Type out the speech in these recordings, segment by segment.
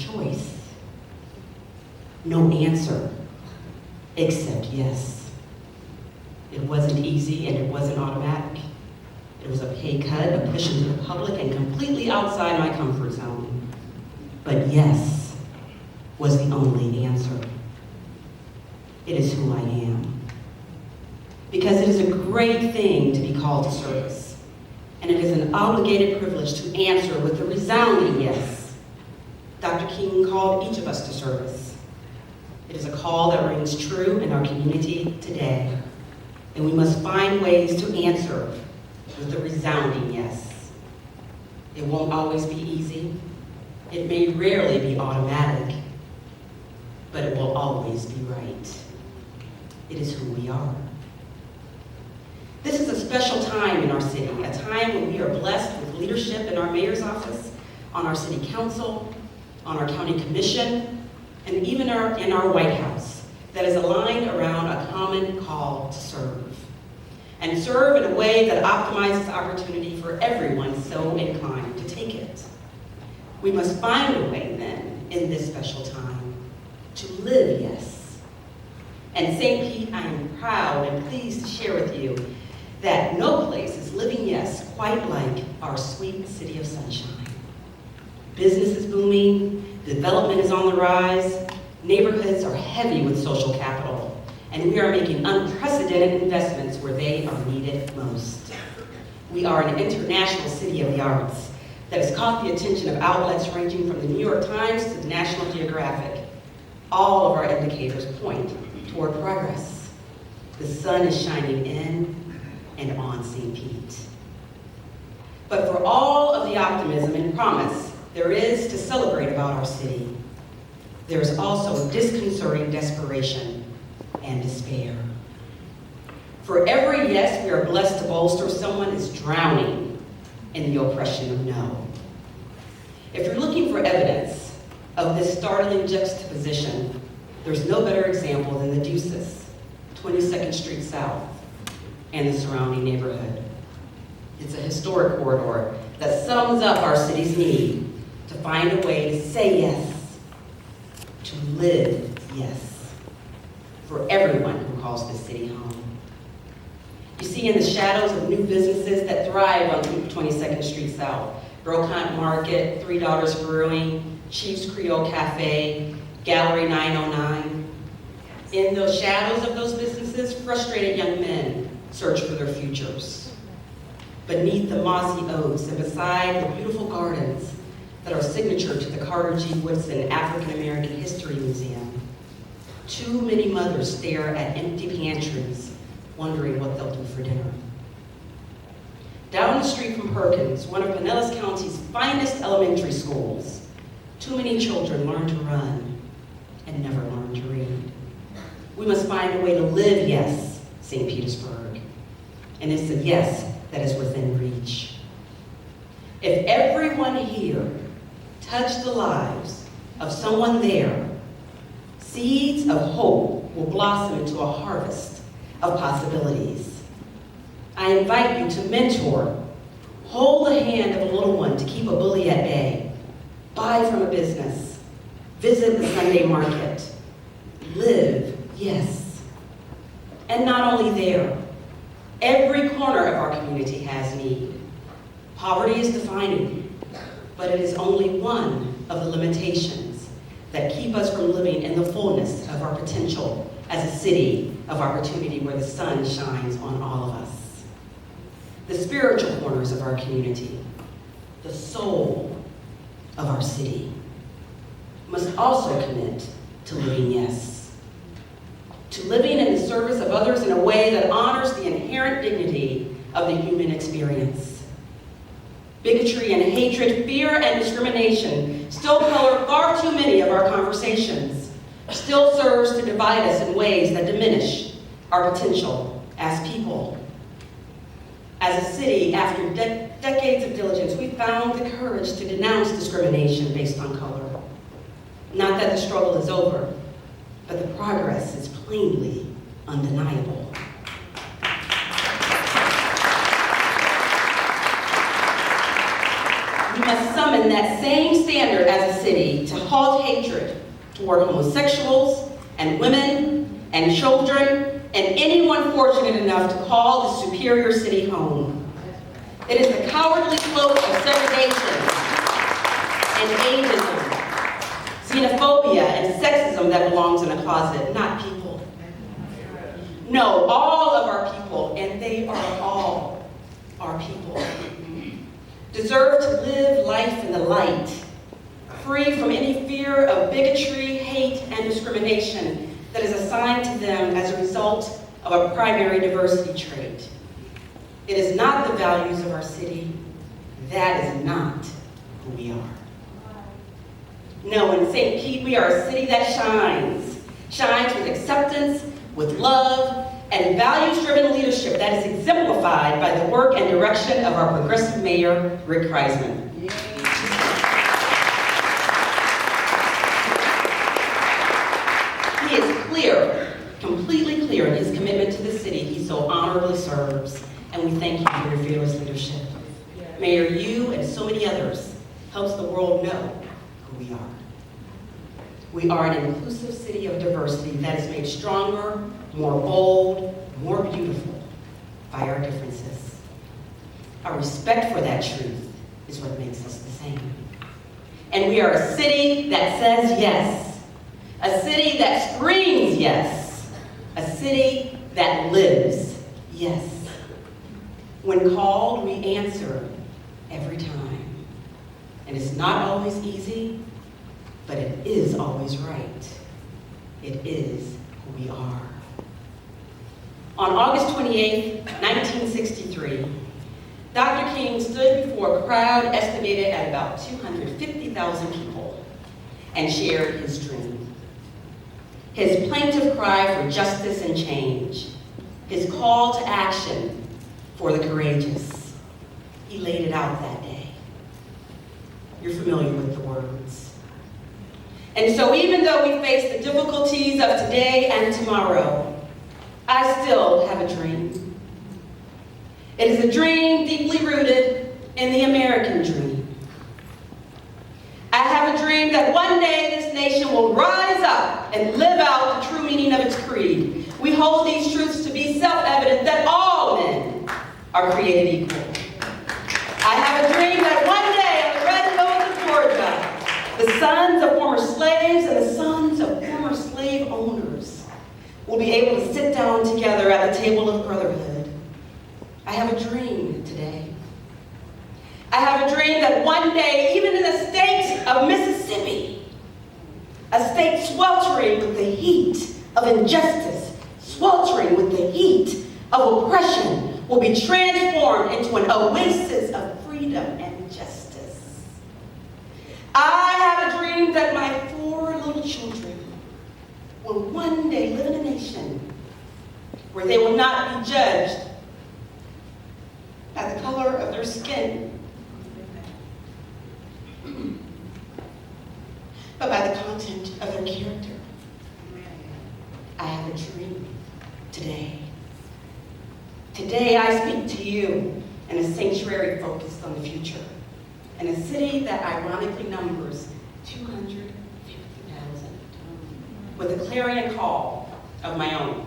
choice. No answer, except yes. It wasn't easy and it wasn't automatic. It was a pay cut, a push into the public, and completely outside my comfort zone. But yes was the only answer. It is who I am. Because it is a great thing to be called to service. And it is an obligated privilege to answer with a resounding yes. Dr. King called each of us to service. It is a call that rings true in our community today. And we must find ways to answer with a resounding yes. It won't always be easy. It may rarely be automatic, but it will always be right. It is who we are. This is a special time in our city, a time when we are blessed with leadership in our mayor's office, on our city council, on our county commission, and even in our White House that is aligned around a common call to serve. And serve in a way that optimizes opportunity for everyone so inclined to take it. We must find a way then, in this special time, to live yes. And St. Pete, I am proud and pleased to share with you that no place is living yes quite like our sweet city of sunshine. Business is booming, development is on the rise, neighborhoods are heavy with social capital, and we are making unprecedented investments where they are needed most. We are an international city of the arts that has caught the attention of outlets ranging from the New York Times to the National Geographic. All of our indicators point toward progress. The sun is shining in and on St. Pete. But for all of the optimism and promise there is to celebrate about our city, there is also disconcerting desperation and despair. For every yes we are blessed to bolster, someone is drowning in the oppression of no. If you're looking for evidence of this startling juxtaposition, there's no better example than the Deuces, 22nd Street South, and the surrounding neighborhood. It's a historic corridor that sums up our city's need to find a way to say yes, to live yes, for everyone who calls this city home. You see in the shadows of new businesses that thrive on 22nd Street South, Brocont Market, Three Daughters Brewing, Chief's Creole Cafe, Gallery 909. In those shadows of those businesses, frustrated young men search for their futures. Beneath the mossy oaks and beside the beautiful gardens that are signature to the Carter G. Woodson African American History Museum, too many mothers stare at empty pantries, wondering what they'll do for dinner. Down the street from Perkins, one of Pinellas County's finest elementary schools, too many children learn to run and never learn to read. We must find a way to live yes, St. Petersburg. And it's a yes that is within reach. If everyone here touched the lives of someone there, seeds of hope will blossom into a harvest of possibilities. I invite you to mentor, hold the hand of a little one to keep a bully at bay, buy from a business, visit the Sunday market, live yes. And not only there, every corner of our community has need. Poverty is defining, but it is only one of the limitations that keep us from living in the fullness of our potential as a city of opportunity where the sun shines on all of us. The spiritual corners of our community, the soul of our city, must also commit to living yes. To living in the service of others in a way that honors the inherent dignity of the human experience. Bigotry and hatred, fear and discrimination still color far too many of our conversations, still serves to divide us in ways that diminish our potential as people. As a city, after decades of diligence, we found the courage to denounce discrimination based on color. Not that the struggle is over, but the progress is plainly undeniable. We must summon determine that same standard as a city to halt hatred toward homosexuals and women and children and anyone fortunate enough to call the superior city home. It is the cowardly cloak of segregation and ageism, xenophobia, and sexism that belongs in a closet, not people. No, all of our people, and they are all our people, deserve to live life in the light, free from any fear of bigotry, hate, and discrimination that is assigned to them as a result of a primary diversity trait. It is not the values of our city. That is not who we are. No, in St. Pete, we are a city that shines with acceptance, with love, and values-driven leadership that is exemplified by the work and direction of our progressive mayor, Rick Kreisman. He is clear, completely clear in his commitment to the city he so honorably serves, and we thank you for your fearless leadership. Mayor, you and so many others helps the world know who we are. We are an inclusive city of diversity that is made stronger, more bold, more beautiful by our differences. Our respect for that truth is what makes us the same. And we are a city that says yes, a city that screams yes, a city that lives yes. When called, we answer every time. And it's not always easy, but it is always right. It is who we are. On August 28, 1963, Dr. King stood before a crowd estimated at about 250,000 people and shared his dream. His plaintive cry for justice and change, his call to action for the courageous. He laid it out that day. You're familiar with the words. And so even though we face the difficulties of today and tomorrow, I still have a dream. It is a dream deeply rooted in the American dream. I have a dream that one day this nation will rise up and live out the true meaning of its creed. We hold these truths to be self-evident that all men are created equal. I have a dream that one day on the red hills of Georgia, the sons of former slaves and the sons of former slave owners will be able to sit down together at the table of brotherhood. I have a dream today. I have a dream that one day, even in the state of Mississippi, a state sweltering with the heat of injustice, sweltering with the heat of oppression, will be transformed into an oasis of freedom and justice. I have a dream that my 4 little children will one day live in a nation where they will not be judged by the color of their skin, but by the content of their character. I have a dream today. Today I speak to you in a sanctuary focused on the future, in a city that ironically numbers 250,000, with a clarion call of my own.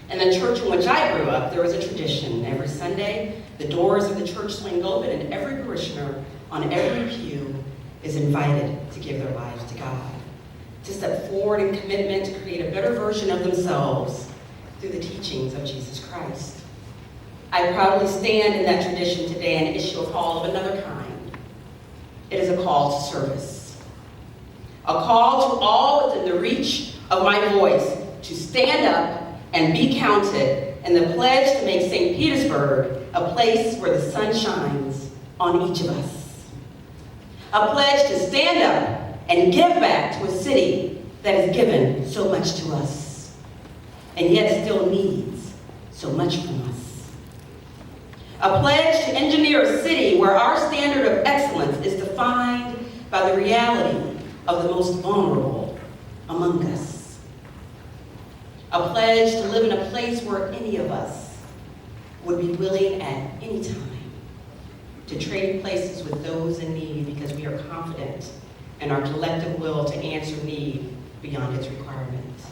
In the church in which I grew up, there was a tradition. Every Sunday, the doors of the church swing open and every parishioner on every pew is invited to give their lives to God, to step forward in commitment to create a better version of themselves through the teachings of Jesus Christ. I proudly stand in that tradition today and issue a call of another kind. It is a call to service. A call to all within the reach of my voice to stand up and be counted in the pledge to make St. Petersburg a place where the sun shines on each of us. A pledge to stand up and give back to a city that has given so much to us, and yet still needs so much from us. A pledge to engineer a city where our standard of excellence is defined by the reality of the most vulnerable among us. A pledge to live in a place where any of us would be willing at any time to trade places with those in need because we are confident in our collective will to answer need beyond its requirements.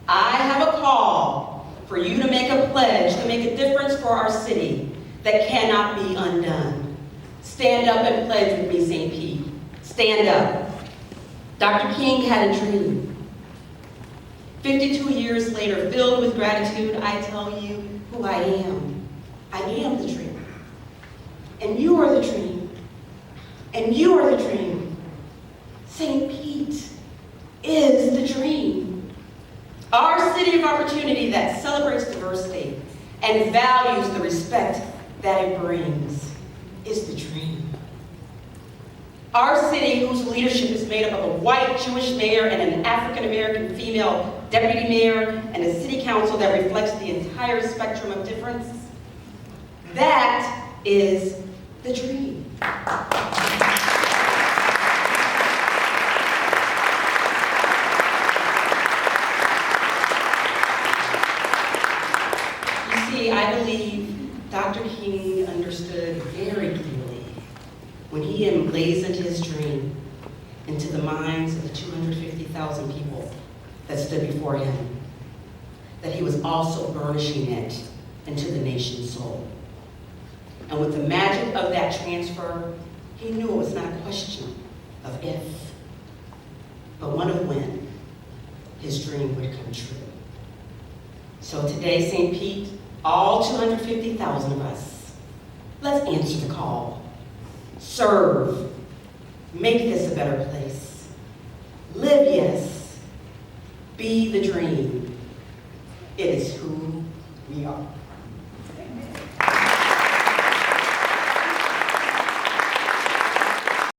I have a call for you to make a pledge to make a difference for our city that cannot be undone. Stand up and pledge with me, St. Pete. Stand up. Dr. King had a dream. 52 years later, filled with gratitude, I tell you who I am. I am the dream. And you are the dream. And you are the dream. St. Pete is the dream. Our city of opportunity that celebrates diversity and values the respect that it brings is the dream. Our city, whose leadership is made up of a white Jewish mayor and an African-American female deputy mayor and a city council that reflects the entire spectrum of difference, that is the dream. You see, I believe Dr. King understood very clearly when he emblazoned his dream into the minds of the 250,000 people that stood before him, that he was also burnishing it into the nation's soul. And with the magic of that transfer, he knew it was not a question of if, but one of when his dream would come true. So today, St. Pete, all 250,000 of us, let's answer the call. Serve. Make this a better place. Live, yes. Be the dream. It is who we are.